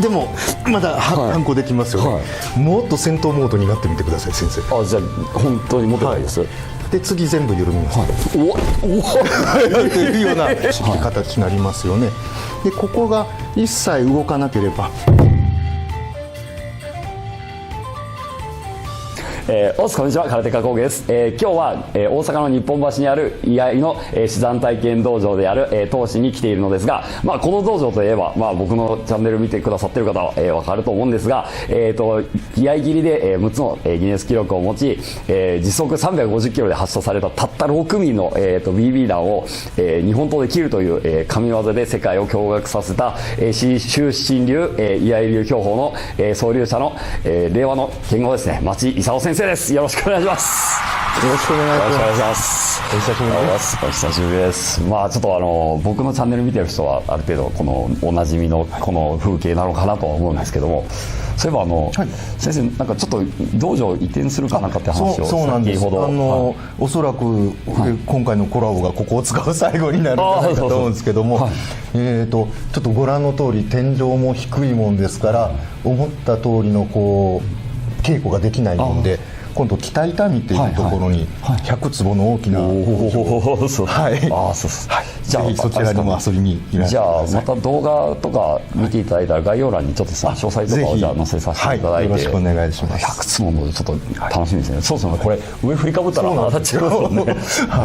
でもまだ反抗できますよね、もっと戦闘モードになってみてください先生。じゃあ本当に持てないです、で次全部緩みます、というような形になりますよね。でここが一切動かなければ、おすこんにちは、空手家工芸です。今日は、大阪の日本橋にある居合の、手段体験道場である、東市に来ているのですが、この道場といえば、僕のチャンネル見てくださっている方は、わかると思うんですが、居合切りで、6つの、ギネス記録を持ち、時速350キロで発射されたたった6ミリの、BB 弾を、日本刀で切るという、神業で世界を驚愕させた、終身流、居合流教法の、創立者の、令和の剣豪ですね、町勲先生です。よろしくお願いします。よろしくお願いします。お久しぶりです。お久しぶりです。ちょっと僕のチャンネル見てる人はある程度このおなじみのこの風景なのかなとは思うんですけども、そういえば先生なんかちょっと道場移転するかなんかって話を先ほど、おそらく、今回のコラボがここを使う最後になるんじゃないかと思うんですけども、ちょっとご覧の通り天井も低いもんですから、思った通りのこう稽古ができないので、今度北伊丹っていうところに100坪の大きなぜひそちらにも遊びにいらっしゃいください。じゃあまた動画とか見ていただいたら概要欄にちょっと詳細とかをじゃあ載せさせていただいて、よろしくお願いします。100坪のちょっと楽しみですね。そうですね、これ上振りかぶったら当たっちゃいますもんね。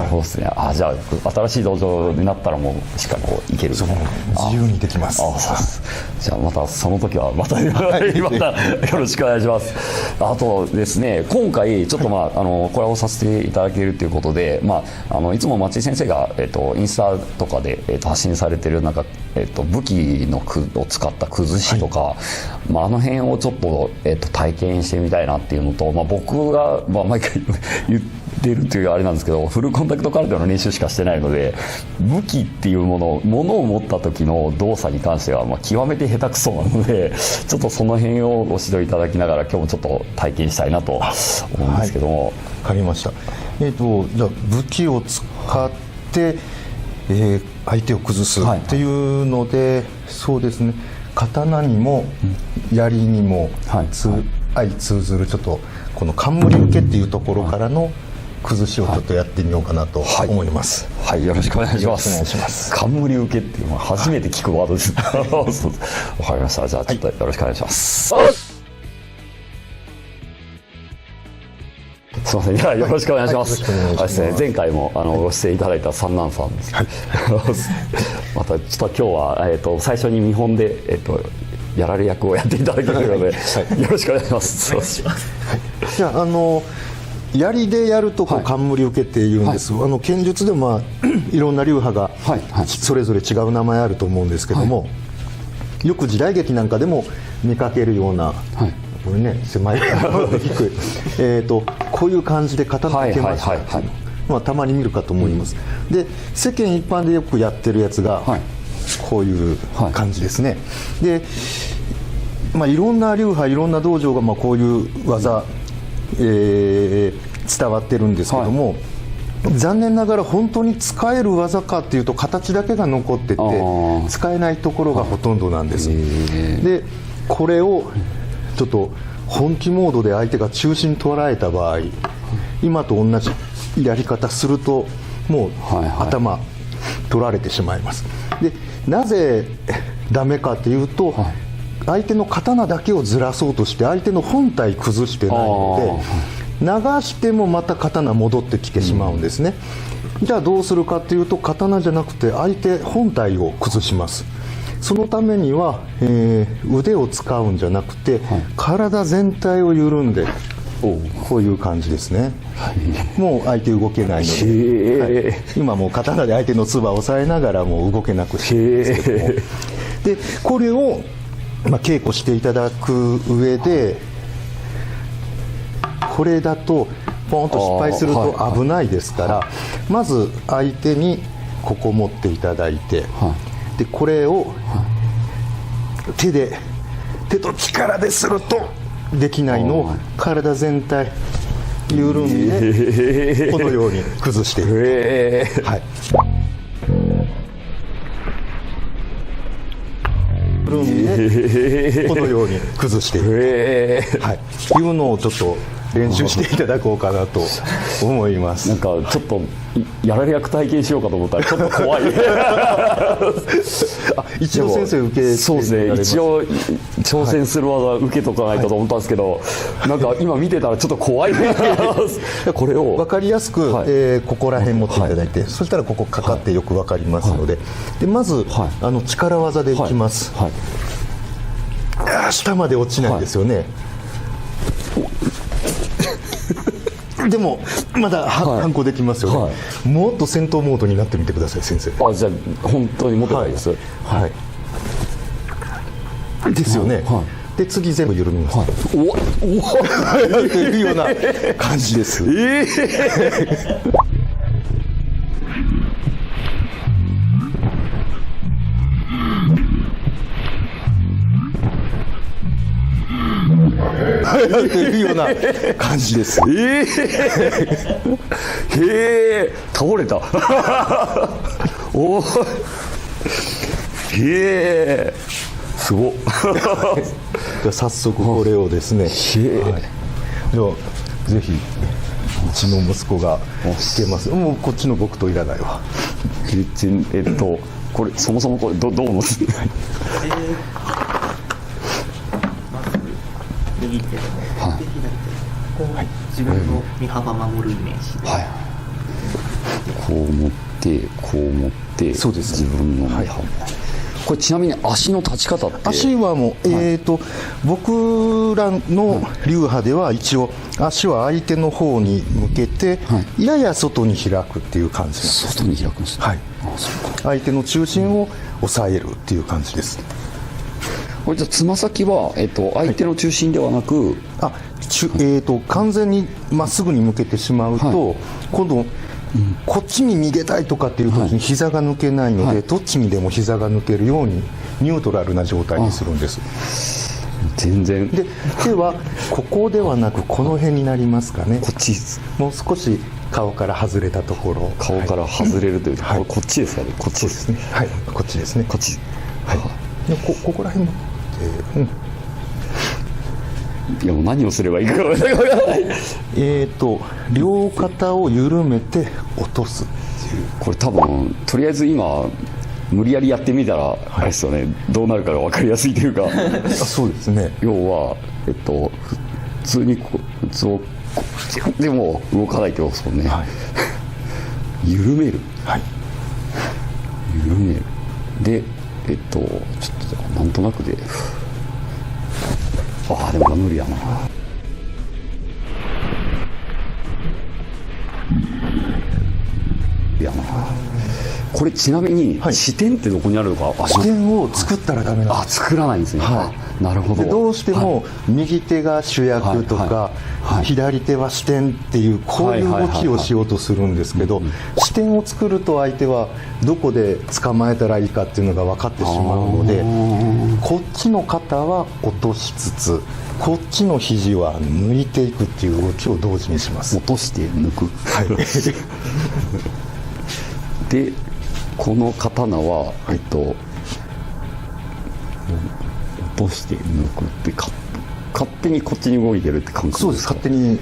そうですね。じゃあ新しい道場になったらもうしっかりこういける。自由にできます。じゃあまたその時はまたよろしくお願いします。あとですね、今回ちょっとコラボさせていただけるということで、いつも松井先生が、インスタとかで、発信されてるなんか、武器のを使った崩しとか、あの辺をちょっと、体験してみたいなっていうのと、僕が、毎回言ってるというあれなんですけど、フルコンタクト空手の練習しかしてないので、武器っていうものを持った時の動作に関しては、極めて下手くそなので、ちょっとその辺をご指導いただきながら今日もちょっと体験したいなと思うんですけども。わかりました。じゃあ武器を使って、相手を崩すっていうので、そうですね、刀にも槍にも相通ずるちょっとこの冠受けっていうところからの崩しをちょっとやってみようかなと思います。よろしくお願いします。冠受けっていうのは初めて聞くワードです。わかりました。じゃあちょっとよろしくお願いします。すみません、じゃあよろしくお願いします。前回もご出演いただいた三男さんです。またちょっと今日は最初に見本でやられ役をやっていただけるので、よろしくお願いします。じゃあ槍でやると冠受けっていうんです。剣術でもいろんな流派がそれぞれ違う名前あると思うんですけども、よく時代劇なんかでも見かけるような、これね、狭い低いこういう感じで刀を受けましたっていうのたまに見るかと思います。で世間一般でよくやってるやつがこういう感じですね。でいろんな流派いろんな道場がこういう技、伝わってるんですけども、残念ながら本当に使える技かっていうと形だけが残ってて使えないところがほとんどなんです。でこれをちょっと本気モードで相手が中心捉えた場合、今と同じやり方するともう頭取られてしまいます。でなぜダメかというと、相手の刀だけをずらそうとして相手の本体崩してないので、流してもまた刀戻ってきてしまうんですね。じゃあどうするかというと、刀じゃなくて相手本体を崩します。そのためには、腕を使うんじゃなくて、体全体を緩んでこういう感じですね。もう相手動けないので、今もう刀で相手の唾を押さえながらもう動けなくしてるんですけども、でこれを稽古していただく上で、これだとポンと失敗すると危ないですから、まず相手にここ持っていただいて、でこれを手と力でするとできないのを体全体緩んでこのように崩していく。るんでこのように崩していく、いうのをちょっと練習していただこうかなと思います。なんかちょっとやられ役体験しようかと思ったらちょっと怖い一応先生受けそうですね、一応挑戦する技受けとかないとと思ったんですけど、なんか今見てたらちょっと怖いこれを分かりやすく、ここら辺持っていただいて、そしたらここかかってよく分かりますので、でまず、力技でいきます、下まで落ちないですよね、でもまだ反抗できますよね、もっと戦闘モードになってみてください先生。じゃあ本当に持ってないです、ですよね、で次全部緩みます、というような感じです。というような感じです。へえ、倒れた。おお。へえ、すごっ。じゃあ早速これをですね。ではぜひうちの息子が弾けます。もうこっちの僕といらないわ。これそもそもこれどう思う？右手で、左手こう、自分の身幅守るイメージで、こう持ってそうです、自分の身幅、これちなみに足の立ち方って？足はもう、僕らの流派では一応足は相手の方に向けて、やや外に開くっていう感じなんです。外に開くんですね。相手の中心を抑えるっていう感じです。これじゃあつま先は、相手の中心ではなく、完全にまっすぐに向けてしまうと、今度こっちに逃げたいとかっていう時に膝が抜けないので、どっちにでも膝が抜けるようにニュートラルな状態にするんです。全然で手はここではなくこの辺になりますかね。こっちです。もう少し顔から外れたところ、顔から外れるというと、こっちですかね。こっちですね。こっちですね。こっち。でここら辺も、いやもう何をすればいいか分からない。両肩を緩めて落とすっていう。これ多分とりあえず今無理やりやってみたらあれですよね、どうなるかが分かりやすいというかそうですね。要は普通に普通をでも動かないってことですもんね。緩める。緩める。でちょっとなんとなくで、でも無理やな。これちなみに視点ってどこにあるのか。視点を作ったらダメなんです。作らないんですね。なるほど。でどうしても右手が主役とか、左手は視点っていうこういう動きをしようとするんですけど、視点を作ると相手はどこで捕まえたらいいかっていうのが分かってしまうので、こっちの肩は落としつつこっちの肘は抜いていくっていう動きを同時にします。落として抜く。でこの刀は落として抜くって勝手にこっちに動いてるって感覚ですか？そうです、勝手に、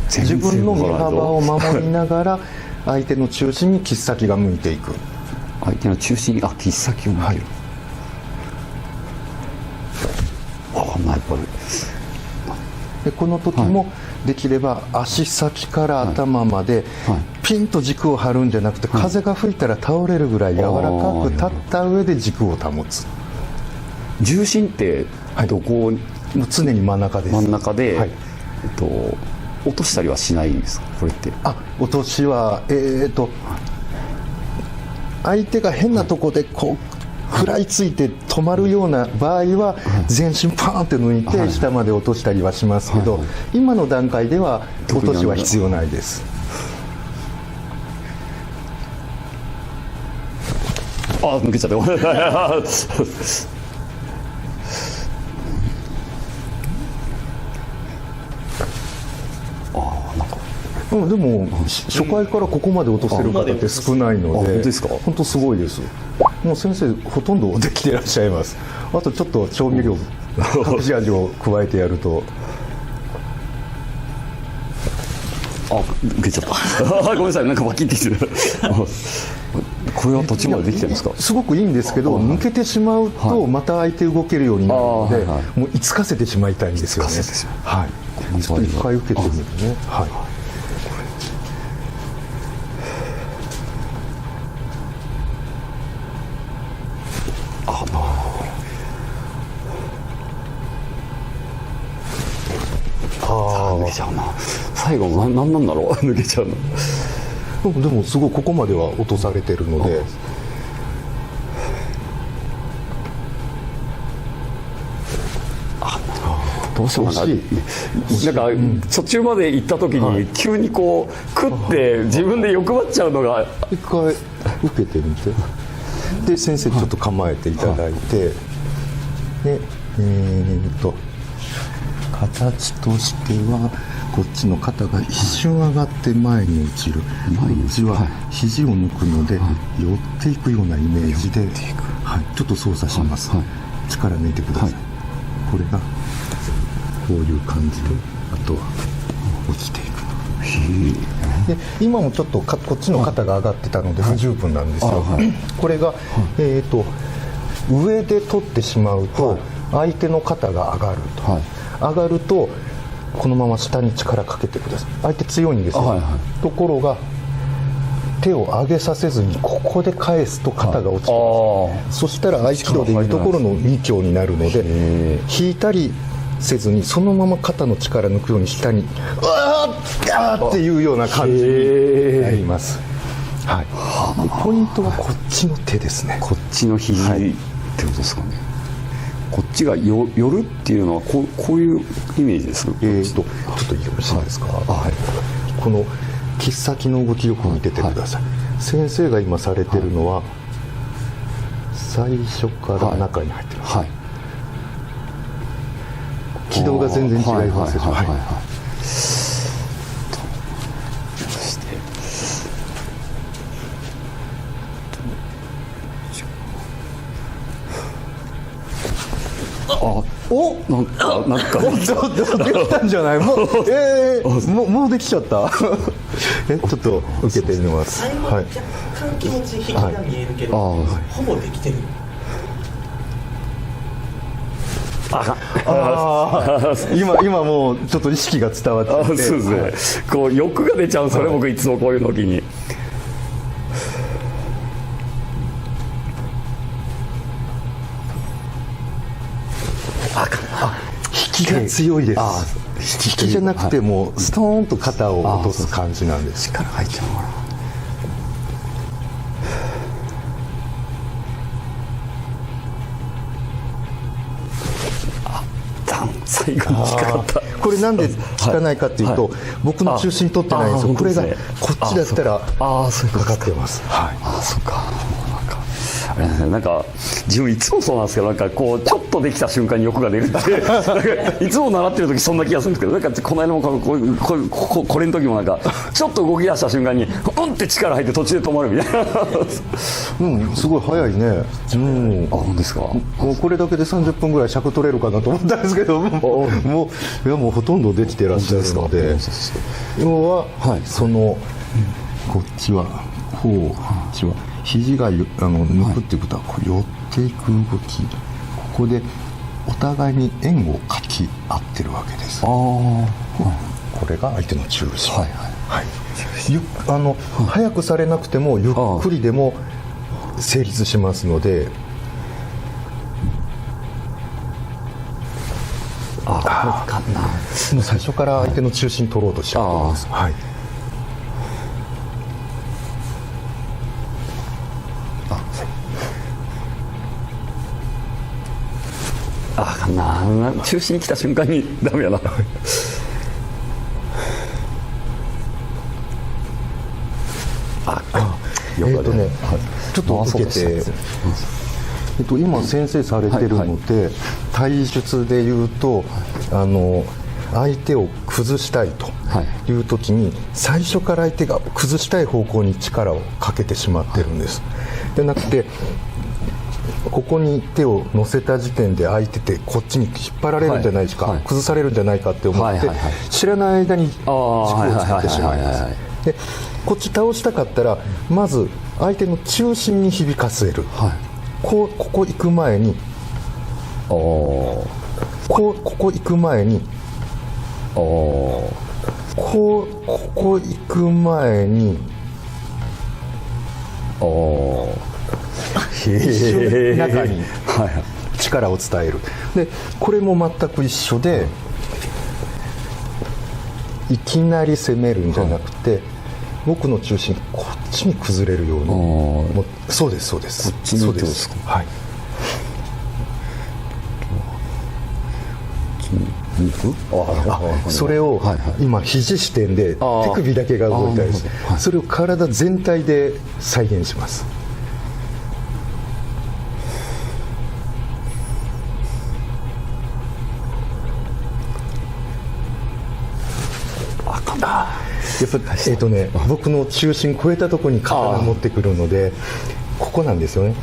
自分の身幅を守りながら相手の中心に切っ先が向いていく。相手の中心に切っ先を向ける。やっぱりでこの時もできれば足先から頭までピンと軸を張るんじゃなくて、風が吹いたら倒れるぐらい柔らかく立った上で軸を保つ。重心ってどこに？常に真ん中です。真ん中で、落としたりはしないんですか、これって？落としは相手が変なとこでこう食らいついて止まるような場合は全身パーンって抜いて下まで落としたりはしますけど、今の段階では落としは必要ないです。抜けちゃった。でも初回からここまで落とせる方って少ないので、本当すごいです。もう先生ほとんどできていらっしゃいます。あとちょっと調味料隠し味を加えてやると。あ、出ちゃったごめんなさい、なんかバキってきてるこれは途中までできてるんですか？すごくいいんですけど、抜けてしまうとまた相手動けるようになるので、もういつかせてしまいたいんですよね。はい、ちょっと一回受けてみるね。はい、抜けちゃうな。最後何なんだろう抜けちゃうの。でもすごいここまでは落とされてるので。どうしてもなんか途中まで行った時に急にこう食って自分で欲張っちゃうのが。一回受けてみて、で先生ちょっと構えていただいて、で形としてはこっちの肩が一瞬上がって前に落ちる。前に落ちは肘を抜くので寄っていくようなイメージで、はい、ちょっと操作します。力抜いてください。これがこういう感じで、あとは落ちていくの。で今もちょっとこっちの肩が上がってたので不十分なんですよ。これが、上で取ってしまうと相手の肩が上がると、上がるとこのまま下に力かけてください。相手強いんですよ。ところが手を上げさせずにここで返すと肩が落ちます。そしたら合気道でいうところの2強になるので、引いたりせずにそのまま肩の力抜くように下にうわーっていうような感じになります。はい、ポイントはこっちの手ですね。こっちの肘ってことですかね。こっちが寄るっていうのはこういうイメージですか？ちょっとよろしいですか？はい、この切っ先の動きよく見ててください。先生が今されてるのは最初から中に入ってます。軌道が全然違いますでしょ。なんかできたんじゃない？もうできちゃった。ちょっと受けてみます。最後、若干気持ち引きが見えるけど、ほぼできてる。今もうちょっと意識が伝わっちゃって。そうですね。こう欲が出ちゃうんですよね。僕いつもこういう時に。引きが強いです。引きじゃなくてもうストーンと肩を落とす感じなんです。力入っちゃうから。最後に引っかかった。これなんで効かないかっていうと、僕の中心取ってないんですよ。これがこっちだったらかかってます。そうか。なんか自分いつもそうなんですけど、なんかこうちょっとできた瞬間に欲が出るっていつも習ってる時そんな気がするんですけど、なんかこの間もこれの時もなんかちょっと動き出した瞬間にうんって力入って途中で止まるみたいな。すごい早いね。本当ですか？もうこれだけで30分ぐらい尺取れるかなと思ったんですけど、もうほとんどできてらっしゃるので、要はそのこっちはこっちは肘が抜くっていうことはこう寄っていく動き、ここでお互いに円を描き合ってるわけです。これが相手の中心。早くされなくてもゆっくりでも成立しますので。もう最初から相手の中心取ろうとしちゃうんです。中心に来た瞬間にダメやな。ちょっと受けて、今先生されてるので、体術でいうと相手を崩したいという時に最初から相手が崩したい方向に力をかけてしまってるんです。でなくてここに手を乗せた時点で相手ってこっちに引っ張られるんじゃないか、はい崩されるんじゃないかって思って、はいはいはい、知らない間に軸を使ってしまいます。でこっち倒したかったらまず相手の中心に響かせる、はい、ここ行く前にここ行く前にここ行く前に一緒に中に力を伝える。でこれも全く一緒で、いきなり攻めるんじゃなくて、僕の中心こっちに崩れるように、もうそうですそうです、こっちにってことですか。はい、それを今肘支点で手首だけが動いたりして、それを体全体で再現します。やっぱ僕の中心超えたところに刀持ってくるので、ここなんですよね。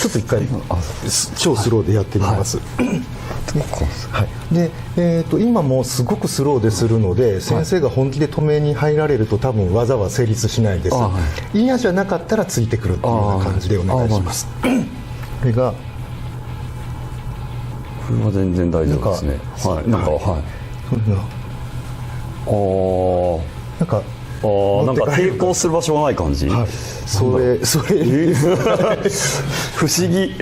ちょっと一回超スローでやってみます。はい、で今もすごくスローでするので、先生が本気で止めに入られると多分技は成立しないです。嫌じゃなかったらついてくるっていうような感じでお願いします。これがこれは全然大丈夫ですね。はい、なんかなんかなんか抵抗する場所がない感じ。はい、それ不思議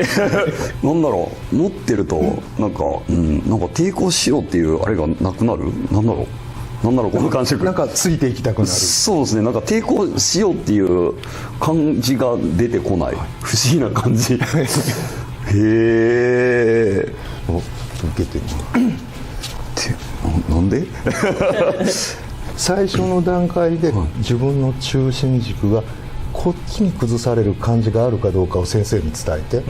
なんだろう、持ってるとなんか、なんか抵抗しようっていうあれがなくなる。なんだろうこの感触。なんかついていきたくなる。そうですね、なんか抵抗しようっていう感じが出てこない、不思議な感じ。へえ。受けてなんで最初の段階で自分の中心軸がこっちに崩される感じがあるかどうかを先生に伝えて。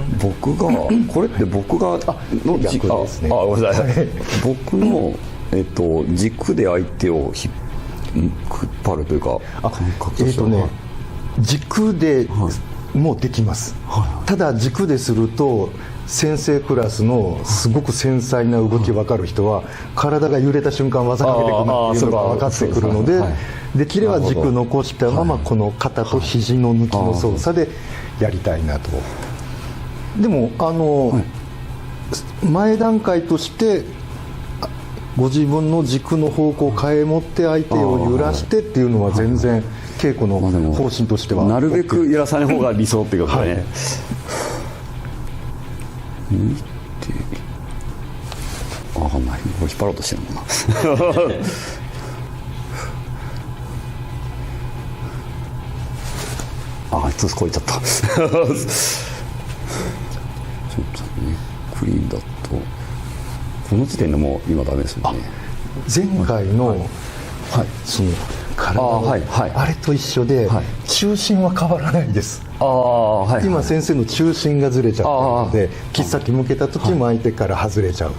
これって僕がの逆ですね。ごめんなさい。僕の軸で相手を引っ張るというか、感覚としては軸でもできます。ただ軸ですると先生クラスのすごく繊細な動き分かる人は体が揺れた瞬間技かけてくるなっていうのが分かってくるので、できれば軸残したままこの肩と肘の抜きの操作でやりたいなと。でも前段階としてご自分の軸の方向を変え持って相手を揺らしてっていうのは全然稽古の方針としてはなるべく揺らさない方が理想っていうことね。分かんない、引っ張ろうとしてるもんな。ちょっと超えちゃった。ちょっとね、クリーンだとこの時点でもう今ダメですよね。前回の、その体のあれと一緒で、中心は変わらないです。今先生の中心がずれちゃってるので、切っ先向けた時も相手から外れちゃう。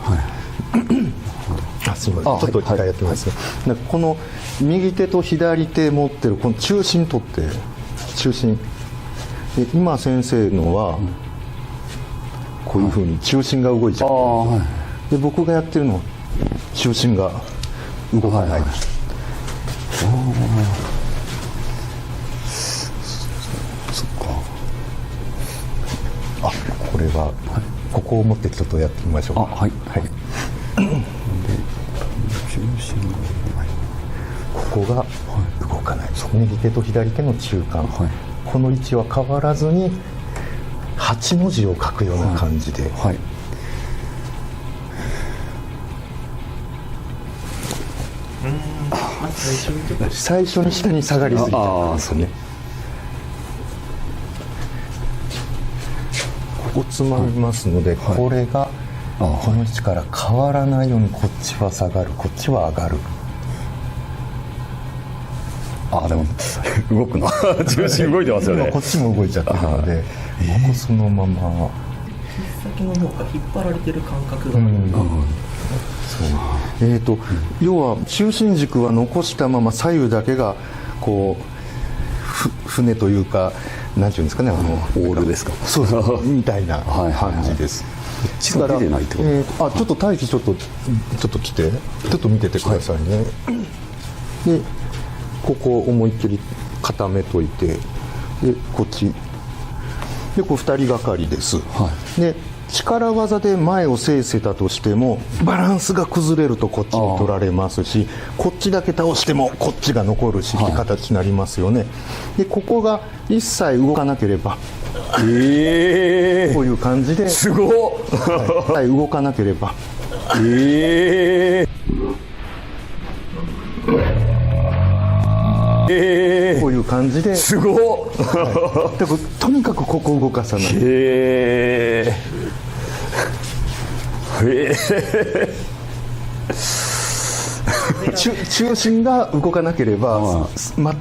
すみません、ちょっと一回やってみますね。この右手と左手持ってるこの中心取って、中心で今先生のはこういうふうに中心が動いちゃう。で僕がやってるのは中心が動かない。これはここを持ってちょっとやってみましょう。はい。ここが動かない。右手と左手の中間、この位置は変わらずに8の字を書くような感じで。最初に下に下がりすぎたんですよね。ここつまみますので、これがこの位置から変わらないようにこっちは下がる、こっちは上がる。でも動くな。中心動いてますよね。こっちも動いちゃってるので、ここそのまま先の方が引っ張られてる感覚がある。要は中心軸は残したまま左右だけがこう船というか、なんていうんですかね、オールですか。そうそうみたいな感じです。血が出てないってことちょっと大気ちょっと来て、ちょっと見ててくださいね。でここ思いっきり固めといて、でこっちでこう2人がかりです。で力技で前を制せたとしてもバランスが崩れるとこっちに取られますし、こっちだけ倒してもこっちが残るしって形になりますよね。でここが一切動かなければ、こういう感じで、すごっ、はい、動かなければ、こういう感じで、すごっ、でもとにかくここ動かさない。中心が動かなければ、末端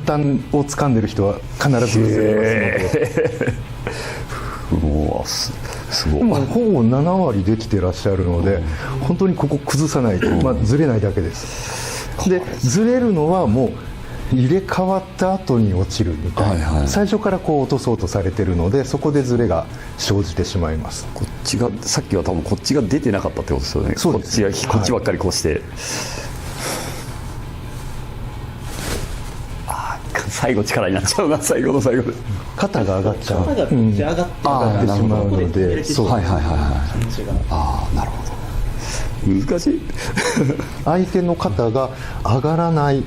を掴んでる人は必ず崩れますので。もうすごい。ほぼ7割できてらっしゃるので、本当にここ崩さないと、ずれないだけです。でずれるのはもう入れ替わった後に落ちるみたいな、最初からこう落とそうとされてるので、そこでずれが生じてしまいます。こっちがさっきは多分こっちが出てなかったってことですよね。そうですね、こっちばっかりこうして、最後力になっちゃうな、最後の最後で肩が上がっちゃう、肩がめっちゃ上がってしまうので、そう、感じが、なるほど、難しい相手の肩が上がらない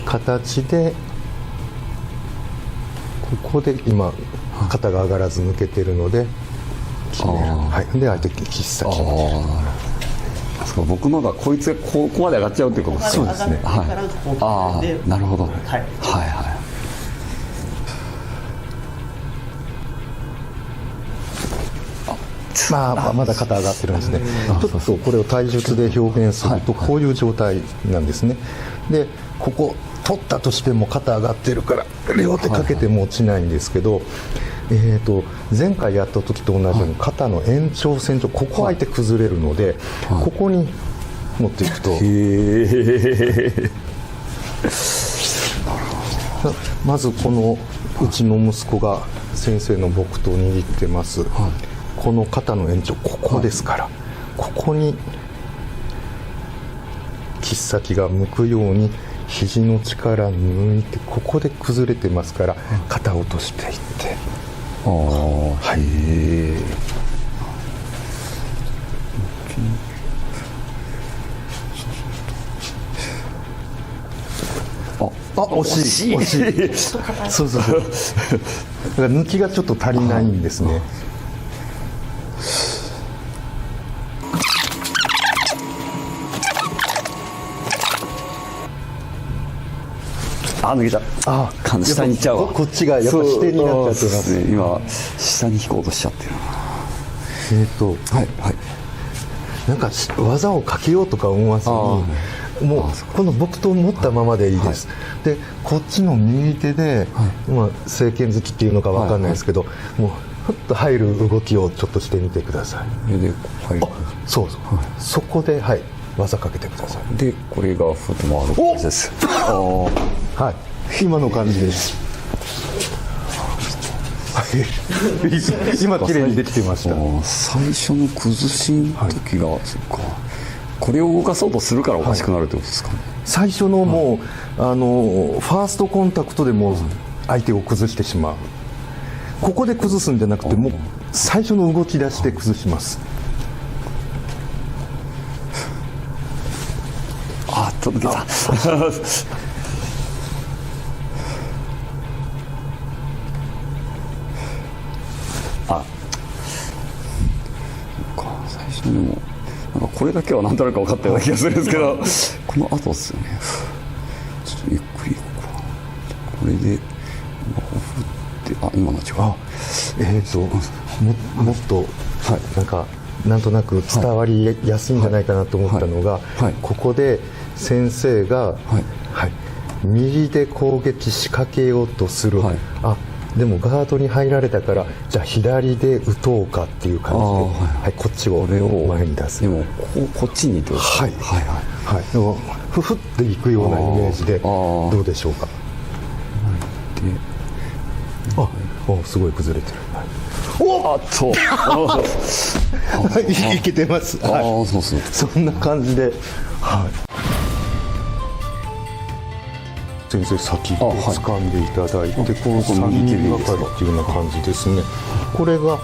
形で、ここで今肩が上がらず抜けてるので決める、で相手切っ先に僕のがこいつがここまで上がっちゃうってことですね。そうですね。なるほど。まだ肩上がってるんですね。ちょっとこれを体術で表現するとこういう状態なんですね。でここ取ったとしても肩上がってるから両手かけても落ちないんですけど、前回やった時と同じように肩の延長線上、ここ相手崩れるので、ここに持っていくと、まずこのうちの息子が先生の木刀を握ってます、この肩の延長ここですから、ここに切っ先が向くように肘の力抜いて、ここで崩れてますから肩を落としていって、惜しいそうだから抜きがちょっと足りないんですね。抜けた。下に行っちゃうわ。こっちがやっぱ視点になっちゃってます。今下に引こうとしちゃってるなんか技をかけようとか思わずに、もうこの木刀を持ったままでいいです。でこっちの右手で、正拳突きっていうのか分かんないですけど、もうふっと入る動きをちょっとしてみてください。そこで技かけてください。でこれがフット回る感じです。今の感じです。今綺麗にできてました。最初の崩しの時が、そっか、これを動かそうとするからおかしくなるってことですかね。最初のもう、ファーストコンタクトでもう相手を崩してしまう。ここで崩すんじゃなくて、もう最初の動き出しで崩します。抜けた。最初にもなんかこれだけはなんとなく分かったような気がするんですけど、この後ですよね。ちょっとゆっくりいこうか。これで今の違う。もっとなんとなく伝わりやすいんじゃないかなと思ったのが、ここで先生が、右で攻撃仕掛けようとする、でもガードに入られたからじゃあ左で打とうかっていう感じで、はいこっちを前に出す。でもこっちにと。はいはいでもふふっていくようなイメージでどうでしょうか。すごい崩れてる。おっといけてます。そうそう。そんな感じで、先生先で掴んでいただいて、この3人がかりっていうような感じですね。これが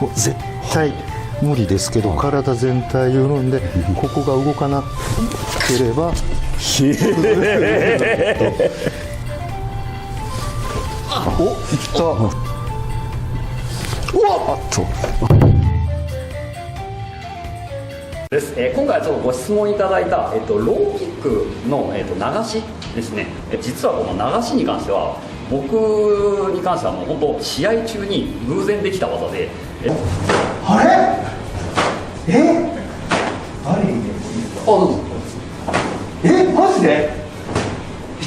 もう絶対無理ですけど、体全体緩んでここが動かなければお、いった。です。今回ちょっとご質問いただいた、ローキックの、流しですね。実はこの流しに関しては僕に関してはもう本当試合中に偶然できた技で。あれ？あれ？どうぞ。マジで？